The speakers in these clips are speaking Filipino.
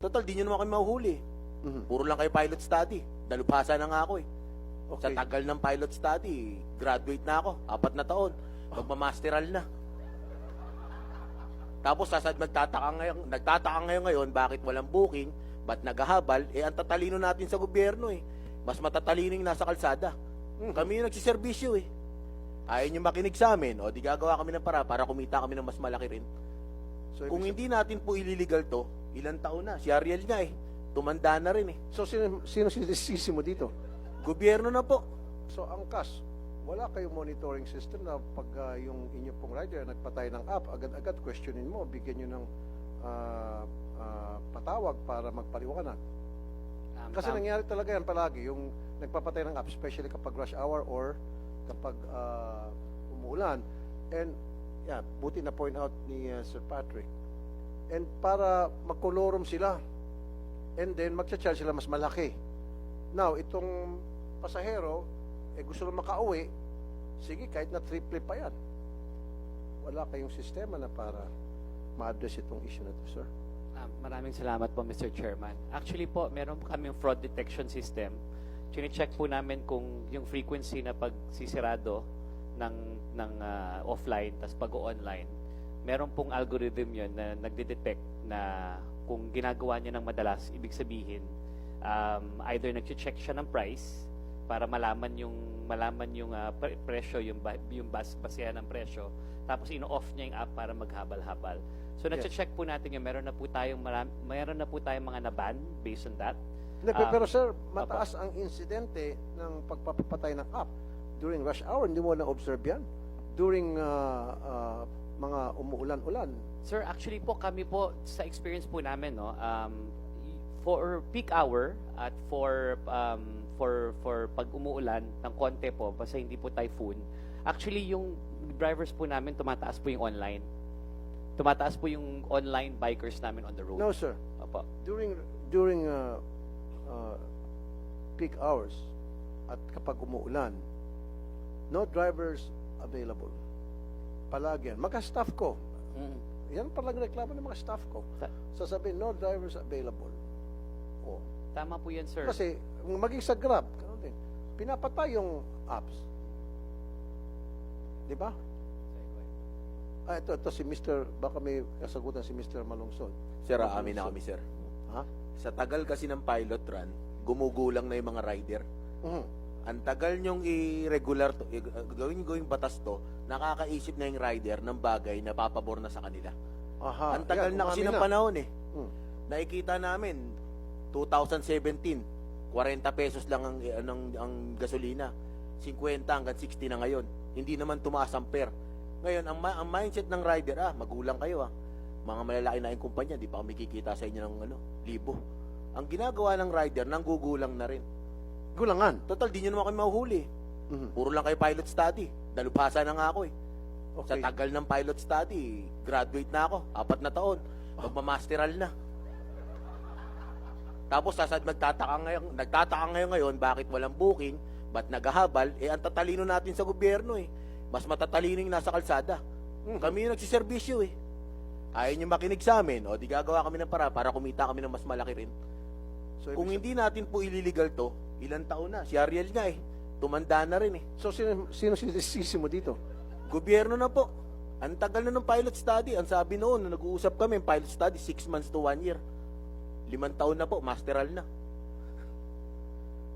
Total, di nyo naman kami mahuhuli. Mhm. Puro lang kayo pilot study. Dalubhasa na nga ako eh. Sa Okay. tagal ng pilot study, graduate na ako. 4 na taon. Magmamasteral na. Tapos nagtataka ngayon bakit walang booking, ba't naghahabal, ang tatalino natin sa gobyerno eh. Mas matatalino yung nasa kalsada. Kami yung nagsiservisyo eh. Ayaw nyo makinig sa amin, o di gagawa kami ng para kumita kami ng mas malaki rin. So, Kung hindi natin po ililigal to, ilang taon na. Si Ariel nga eh. Tumanda na rin eh. So, sino sinisisi mo dito? Gobyerno na po. So, ang CAS, wala kayong monitoring system na pag yung inyo pong rider nagpatay ng app, agad-agad questionin mo, bigyan nyo ng patawag para magpaliwanag. Kasi nangyari talaga yan palagi, yung nagpapatay ng app, especially kapag rush hour or kapag umuulan. And, yeah, buti na point out ni Sir Patrick. And para magkolorum sila, and then magcha-charge sila mas malaki. Now, itong pasahero, gusto na makauwi, sige, kahit na triple pa yan. Wala kayong sistema na para ma-address itong issue na ito, sir. Maraming salamat po, Mr. Chairman. Actually po, meron po kaming fraud detection system. Chine-check po namin kung yung frequency na pagsisirado ng offline, tas pag-online. Meron pong algorithm yun na nagde-detect na kung ginagawa niya ng madalas, ibig sabihin, either nag-check siya ng price para malaman yung presyo, yung basehan ng presyo, tapos ino-off niya yung app para maghabal-habal. So nag-check po natin yung meron na po tayong mga naban based on that. Hindi, pero sir, mataas ang insidente ng pagpapatay ng app. During rush hour, hindi mo na-observe yan. During mga umuulan-ulan. Sir, actually po kami po sa experience po namin no, for peak hour at for pag umuulan ng konti po basta hindi po typhoon. Actually yung drivers po namin tumataas po yung online. Tumataas po yung online bikers namin on the road. No, sir. Opo. During peak hours at kapag umuulan, no drivers available. Palagi yan. Mga-staff ko. Yan palang reklamo ng mga staff ko. Sasabihin, no drivers available. Oh. Tama po yan, sir. Kasi, maging sa Grab, pinapatay yung apps. Di ba? Ito si Mr. Baka may kasagutan si Mr. Malungsod. Sir, amin na kami, sir. Ha? Sa tagal kasi ng pilot run, gumugulang na yung mga rider. Mhm. Ang tagal nyong i-regular to, gawing batas to, nakakaisip na yung rider ng bagay na papabor na sa kanila. Aha. Ang tagal Yan, na kasi umamin ng panahon eh. Hmm. Nakikita namin, 2017, 40 pesos lang ang gasolina. 50 hanggang 60 na ngayon. Hindi naman tumaas ang per. Ngayon, ang mindset ng rider, magulang kayo mga malalaki na yung kumpanya, di pa kami kikita sa inyo ng libo. Ang ginagawa ng rider, nanggugulang na rin. Gulangan. Total, di nyo naman kami mahuhuli. Mhm. Puro lang kayo pilot study. Dalubhasa na nga ako eh. Sa Okay. tagal ng pilot study, graduate na ako. 4 na taon. Magmamasteral na. Tapos nagtataka ngayon bakit walang booking, ba't naghahabal, ang tatalino natin sa gobyerno eh. Mas matatalino yung nasa kalsada. Kami yung nagsiservisyo eh. Ayaw nyo makinig sa amin, o di gagawa kami ng para kumita kami ng mas malaki rin. So, Kung hindi natin po ililigal to, ilang taon na. Si Ariel nga eh. Tumanda na rin eh. So, sino sinisisi mo dito? Gobyerno na po. Ang tagal na ng pilot study. Ang sabi noon, nung nag-uusap kami, pilot study, 6 months to 1 year. 5 taon na po, masteral na.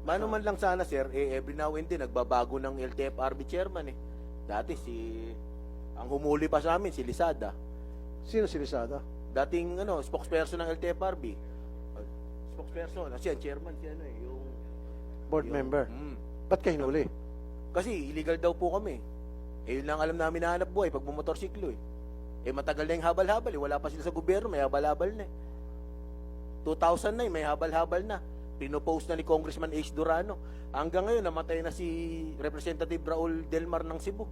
Mano man lang sana, sir, every now and then, nagbabago ng LTFRB chairman eh. Dati ang humuli pa sa amin, si Lisada. Sino si Rizada? Dating, spokesperson ng LTFRB. Spokesperson, kasi ang chairman, yung... Board member. Ba't kayo hinuli? Kasi illegal daw po kami. Yun lang alam namin na hanap buhay pag bumotorsiklo eh. Matagal na yung habal-habal eh. Wala pa sila sa gobyerno, may habal-habal na eh. 2009, may habal-habal na. Pinopost na ni Congressman Ace Durano. Hanggang ngayon, namatay na si Representative Raul Delmar ng Cebu.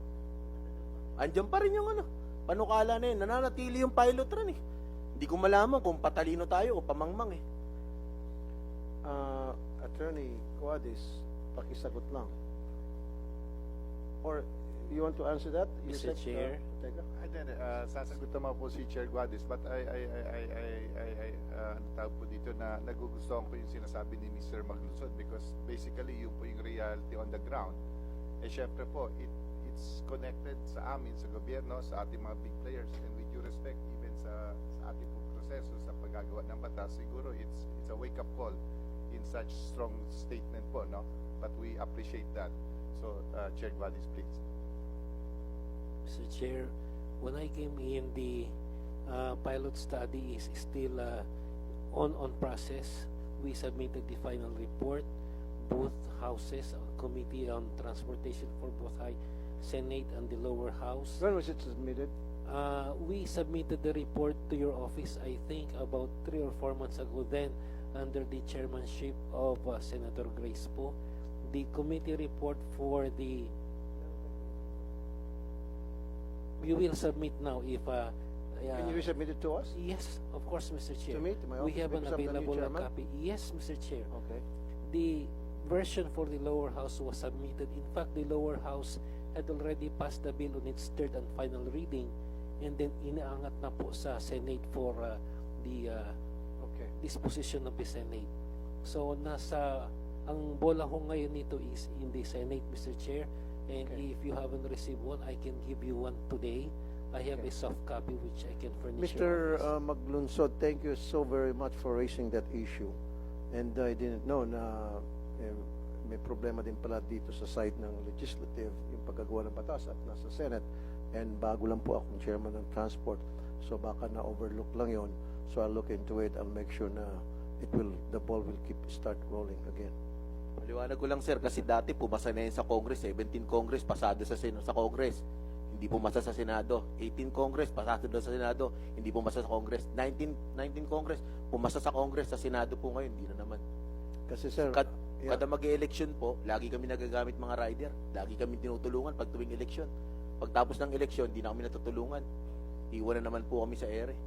Andiyan pa rin yung panukala na yun. Nananatili yung pilot run eh. Hindi ko malaman kung patalino tayo o pamangmang eh. Attorney Cuadis, pakisagot lang. Or, you want to answer that? You Mr. said, Chair. teka. Sasagot naman po si Chair Guadis, but ano tawag po dito na nagugustuhan ko yung sinasabi ni Mr. Maglusod because basically yun po yung reality on the ground. Eh syempre po, it's connected sa amin, sa gobyerno, sa ating mga big players, and with due respect, even sa ating po proseso sa paggagawa ng batas, siguro it's a wake-up call in such strong statement po, no? But we appreciate that. So, Chair Guadis, please. Mr. Chair, when I came in, the pilot study is still on process. We submitted the final report. Both houses, Committee on Transportation for both High Senate and the lower house. When was it submitted? We submitted the report to your office, I think, about 3 or 4 months ago then, under the chairmanship of Senator Grace Poe. The committee report for the... You will submit now if... Can you resubmit it to us? Yes, of course, Mr. Chair. To me, to my We office, have an because I'm the new available chairman? copy. Yes, Mr. Chair. Okay. The version for the lower house was submitted. In fact, the lower house had already passed the bill on its third and final reading, and then inaangat na po sa Senate for the Okay. disposition of the Senate. So ang bola ho ngayon nito is in the Senate, Mr. Chair, and Okay. if you haven't received one, I can give you one today. I have Okay. a soft copy which I can furnish Mr. your office. Maglunsod, thank you so very much for raising that issue. And I didn't know na may problema din pala dito sa side ng legislative, yung paggagawa ng batas at nasa Senate. And bago lang po akong chairman ng transport, so baka na-overlook lang yon. So I'll look into it. I'll make sure na the ball will start rolling again. Maliwanag ko lang, sir, kasi dati pumasa na yun sa Congress. 17 Congress, pasado sa Congress. Hindi pumasa sa Senado. 18 Congress, pasado sa Senado. Hindi pumasa sa Congress. 19 Congress, pumasa sa Congress. Sa Senado po ngayon, hindi na naman. Kasi sir, Kada mag-election po, lagi kami nagagamit mga rider. Lagi kami tinutulungan pag tuwing election. Pagtapos ng election, hindi na kami natutulungan. Iwan na naman po kami sa ere.